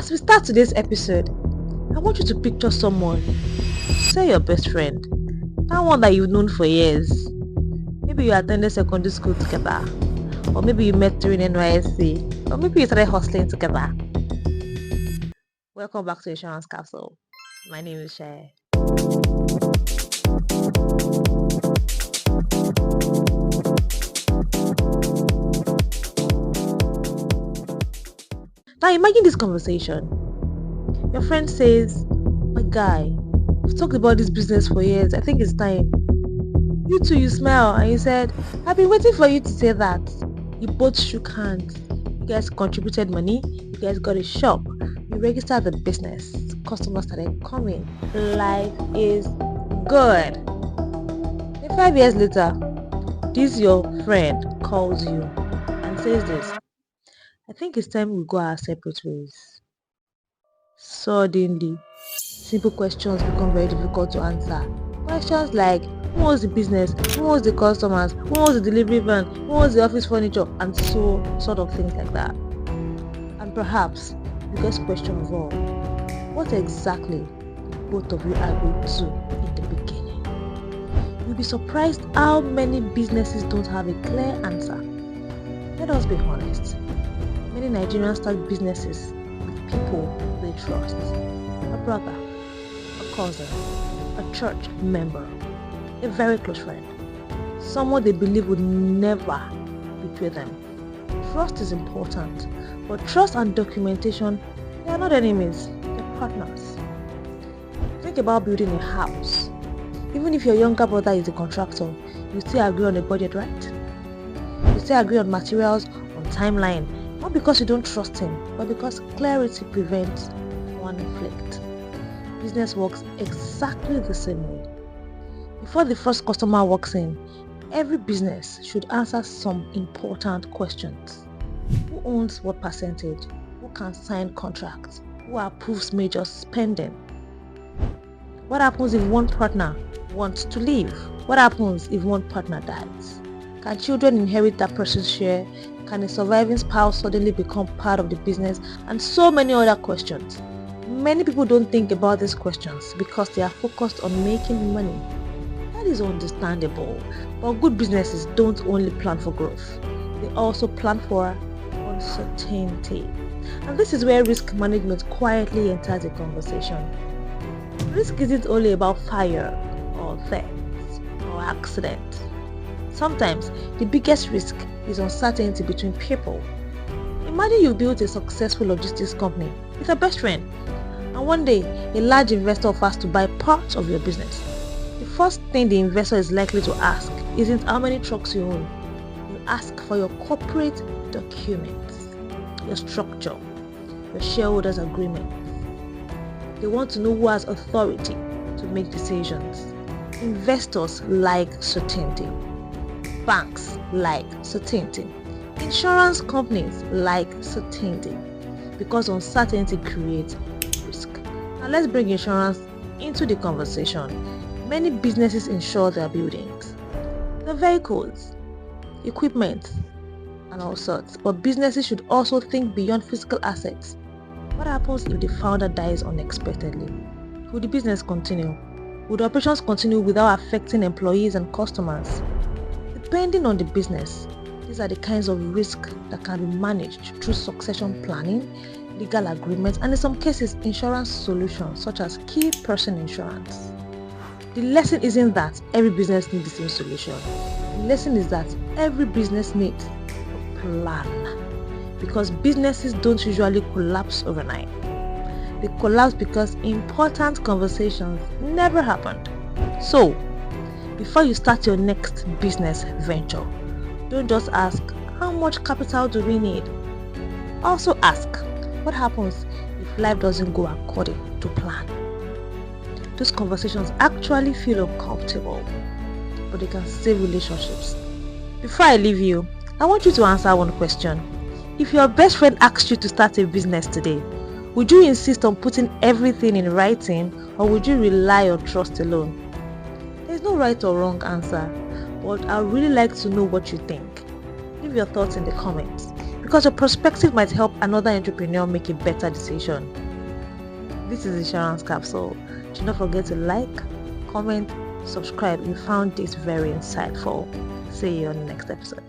As we start today's episode, I want you to picture someone, say your best friend, that one that you've known for years. Maybe you attended secondary school together, or maybe you met during NYSC, or maybe you started hustling together. Welcome back to Insurance Capsule. My name is Shay. Now imagine this conversation. Your friend says, "My guy, we've talked about this business for years. I think it's time." You too, you smile and you said, "I've been waiting for you to say that." You both shook hands. You guys contributed money. You guys got a shop. You registered the business. Customers started coming. Life is good. Then 5 years later, this your friend calls you and says this, "I think it's time we go our separate ways." Suddenly, simple questions become very difficult to answer. Questions like, who owns the business? Who owns the customers? Who owns the delivery van? Who owns the office furniture? And so sort of things like that. And perhaps the biggest question of all, what exactly both of you agreed to in the beginning? You'll be surprised how many businesses don't have a clear answer. Let us be honest. Many Nigerians start businesses with people they trust. A brother, a cousin, a church member, a very close friend, someone they believe would never betray them. Trust is important, but trust and documentation, they are not enemies, they're partners. Think about building a house. Even if your younger brother is a contractor, you still agree on a budget, right? You still agree on materials, on timeline, not because you don't trust him, but because clarity prevents conflict. Business works exactly the same way. Before the first customer walks in, every business should answer some important questions. Who owns what percentage? Who can sign contracts? Who approves major spending? What happens if one partner wants to leave? What happens if one partner dies? Can children inherit that person's share? Can a surviving spouse suddenly become part of the business? And so many other questions. Many people don't think about these questions because they are focused on making money. That is understandable, but good businesses don't only plan for growth, they also plan for uncertainty. And this is where risk management quietly enters the conversation. Risk isn't only about fire or theft or accident. Sometimes the biggest risk is uncertainty between people. Imagine you built a successful logistics company with a best friend, and one day a large investor offers to buy parts of your business. The first thing the investor is likely to ask isn't how many trucks you own. You ask for your corporate documents, your structure, your shareholders agreement. They want to know who has authority to make decisions. Investors like certainty. Banks like certainty. Insurance companies like certainty, because uncertainty creates risk. Now let's bring insurance into the conversation. Many businesses insure their buildings, their vehicles, equipment, and all sorts. But businesses should also think beyond physical assets. What happens if the founder dies unexpectedly? Will the business continue? Would operations continue without affecting employees and customers? Depending on the business, these are the kinds of risks that can be managed through succession planning, legal agreements, and in some cases, insurance solutions such as key person insurance. The lesson isn't that every business needs the same solution. The lesson is that every business needs a plan, because businesses don't usually collapse overnight. They collapse because important conversations never happened. So, before you start your next business venture, don't just ask, how much capital do we need? Also ask, what happens if life doesn't go according to plan? Those conversations actually feel uncomfortable, but they can save relationships. Before I leave you, I want you to answer one question. If your best friend asked you to start a business today, would you insist on putting everything in writing, or would you rely on trust alone? There's no right or wrong answer, but I'd really like to know what you think. Leave your thoughts in the comments. because your perspective might help another entrepreneur make a better decision. This is Insurance Capsule. Do not forget to like, comment, subscribe if you found this very insightful. See you on the next episode.